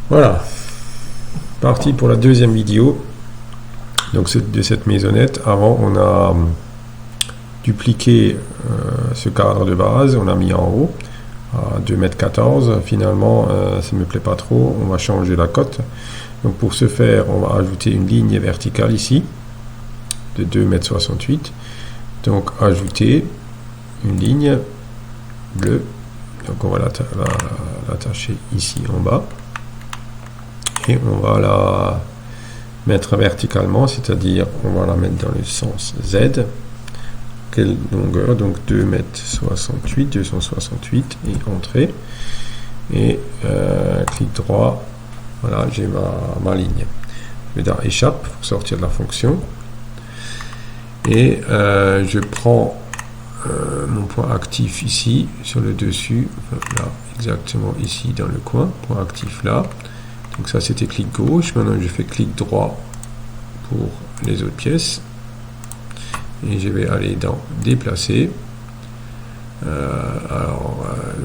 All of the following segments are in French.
Voilà, parti pour la deuxième vidéo. Donc c'est de cette maisonnette. Avant on a dupliqué ce cadre de base, on a mis en haut à 2,14 m. Finalement ça ne me plaît pas trop, on va changer la cote. Donc pour ce faire on va ajouter une ligne verticale ici de 2,68 m. Donc ajouter une ligne bleue, donc on va l'attacher ici en bas et on va la mettre verticalement, c'est-à-dire on va la mettre dans le sens Z. Quelle longueur? Donc 2,68 m, 268 et entrée et clic droit. Voilà, j'ai ma ligne. Je vais dans échappe pour sortir de la fonction et je prends mon point actif ici sur le dessus, là exactement ici dans le coin, point actif là. Donc ça c'était clic gauche. Maintenant je fais clic droit pour les autres pièces et je vais aller dans déplacer,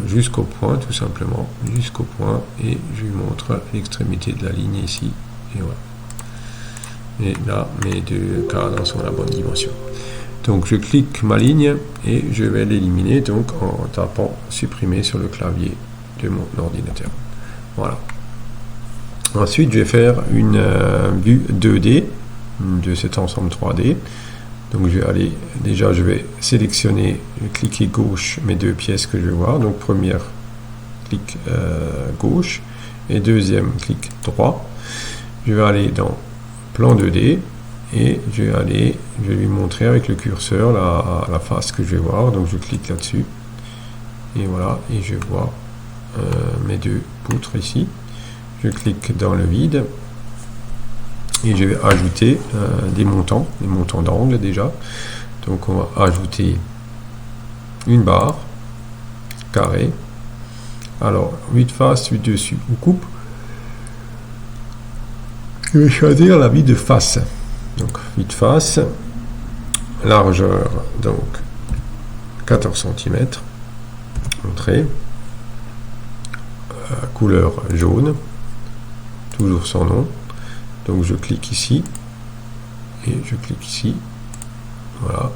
jusqu'au point, tout simplement jusqu'au point, et je lui montre l'extrémité de la ligne ici et voilà. Et là mes deux cadres sont à la bonne dimension. Donc je clique ma ligne et je vais l'éliminer donc en tapant supprimer sur le clavier de mon ordinateur. Voilà. Ensuite je vais faire une vue 2D de cet ensemble 3D. Donc je vais aller, déjà je vais sélectionner, cliquer gauche mes deux pièces que je vais voir. Donc première clic gauche et deuxième clic droit. Je vais aller dans plan 2D et je vais lui montrer avec le curseur la face que je vais voir. Donc je clique là-dessus et voilà, et je vois mes deux poutres ici. Je clique dans le vide et je vais ajouter des montants d'angle déjà. Donc on va ajouter une barre carré. Alors vue de face, vue dessus ou coupe. Je vais choisir la vue de face. Donc vue de face, largeur donc 14 cm, entrée, couleur jaune, toujours sans nom. Donc je clique ici et je clique ici, voilà,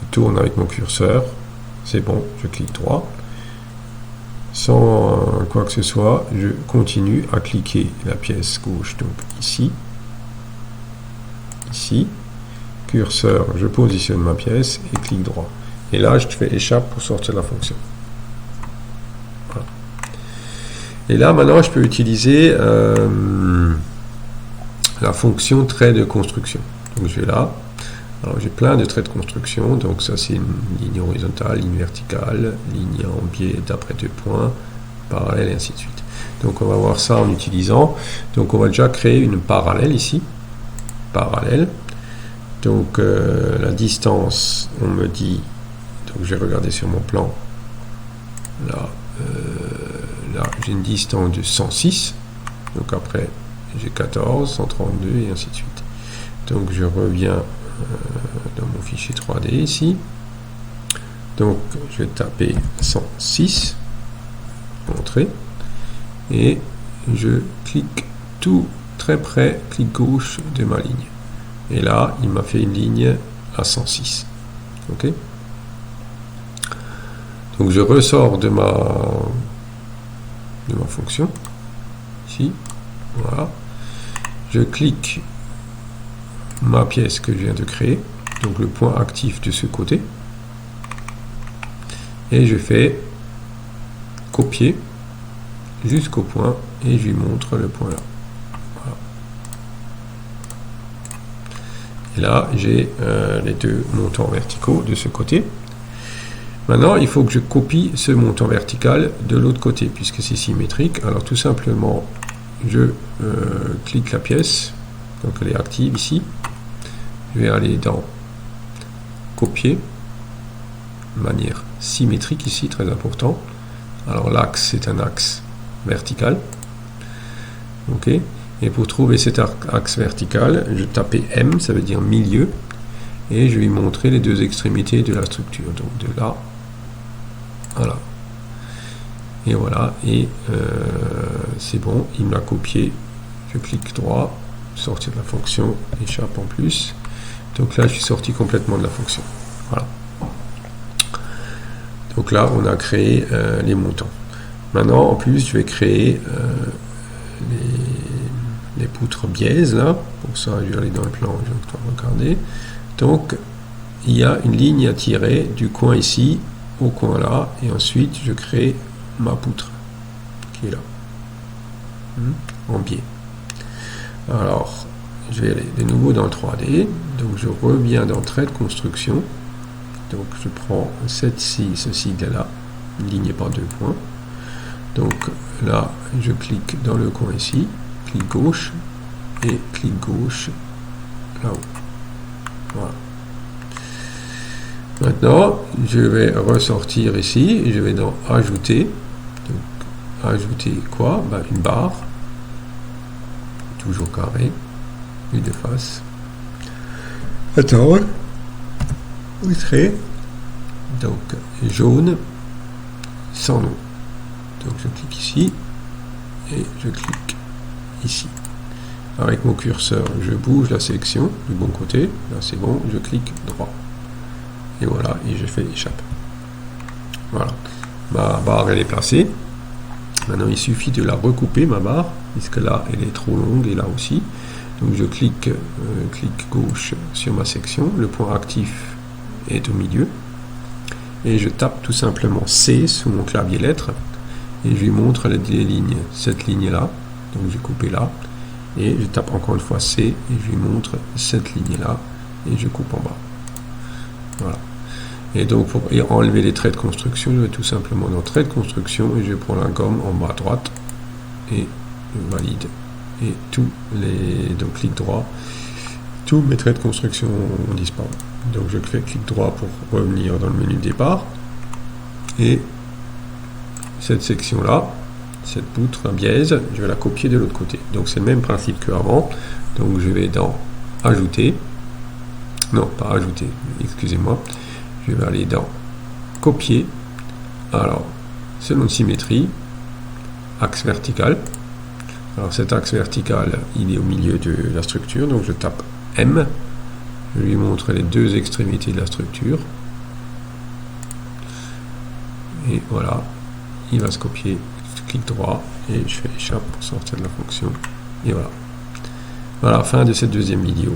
je tourne avec mon curseur, c'est bon, je clique droit, sans quoi que ce soit, je continue à cliquer la pièce gauche, donc ici, curseur, je positionne ma pièce et clic droit. Et là, je fais échappe pour sortir de la fonction. Voilà. Et là, maintenant, je peux utiliser la fonction trait de construction. Donc, je vais là. Alors, j'ai plein de traits de construction. Donc, ça, c'est une ligne horizontale, ligne verticale, ligne en biais d'après deux points, parallèle, et ainsi de suite. Donc, on va voir ça en utilisant. Donc, on va déjà créer une parallèle ici. Parallèle. Donc la distance, on me dit, donc je vais regarder sur mon plan, là j'ai une distance de 106, donc après j'ai 14, 132 et ainsi de suite. Donc je reviens dans mon fichier 3D ici, donc je vais taper 106, entrée, et je clique tout très près, clic gauche de ma ligne. Et là, il m'a fait une ligne à 106. Ok. Donc je ressors de ma fonction. Ici. Voilà. Je clique ma pièce que je viens de créer. Donc le point actif de ce côté. Et je fais copier jusqu'au point et je lui montre le point là. Et là, j'ai les deux montants verticaux de ce côté. Maintenant, il faut que je copie ce montant vertical de l'autre côté, puisque c'est symétrique. Alors, tout simplement, je clique la pièce. Donc, elle est active ici. Je vais aller dans copier, de manière symétrique ici, très important. Alors, l'axe, c'est un axe vertical. OK. Et pour trouver cet axe vertical, je tapais M, ça veut dire milieu, et je vais montrer les deux extrémités de la structure. Donc de là, voilà. Et voilà, et c'est bon, il me l'a copié. Je clique droit, sortir de la fonction, échappe en plus. Donc là, je suis sorti complètement de la fonction. Voilà. Donc là, on a créé les montants. Maintenant, en plus, je vais créer les poutres biaises, là. Pour ça, je vais aller dans le plan, je vais regarder. Donc, il y a une ligne à tirer du coin ici au coin là, et ensuite, je crée ma poutre, qui est là, en biais. Alors, je vais aller de nouveau dans le 3D, donc je reviens dans trait de construction, donc je prends ce sigle-là, une ligne par 2 points, donc là, je clique dans le coin ici, clic gauche, et clic gauche là-haut. Voilà. Maintenant, je vais ressortir ici, et je vais dans Ajouter, donc ajouter quoi? Ben, une barre, toujours carré, vue de face. Attends, trait, donc jaune, sans nom. Donc je clique ici, et je clique ici. Avec mon curseur, je bouge la sélection du bon côté, là c'est bon, je clique droit. Et voilà, et je fais échappe. Voilà, ma barre elle est placée. Maintenant il suffit de la recouper, ma barre, puisque là elle est trop longue, et là aussi. Donc je clique gauche sur ma section, le point actif est au milieu, et je tape tout simplement C sous mon clavier lettres, et je lui montre les lignes, cette ligne là, donc j'ai coupé là, et je tape encore une fois C, et je lui montre cette ligne là, et je coupe en bas. Voilà. Et donc pour enlever les traits de construction, je vais tout simplement dans trait de construction, et je prends la gomme en bas à droite, et je valide. Et donc clic droit, tous mes traits de construction ont disparu. Donc je fais clic droit pour revenir dans le menu de départ, et cette section là, cette poutre biaise, je vais la copier de l'autre côté. Donc c'est le même principe qu'avant. Donc je vais dans Ajouter, non pas Ajouter, excusez-moi, je vais aller dans Copier. Alors selon symétrie, axe vertical. Alors cet axe vertical, il est au milieu de la structure, donc je tape M, je lui montre les deux extrémités de la structure, et voilà, il va se copier, je clique droit, et je fais échappe pour sortir de la fonction, et voilà. Voilà, fin de cette deuxième vidéo.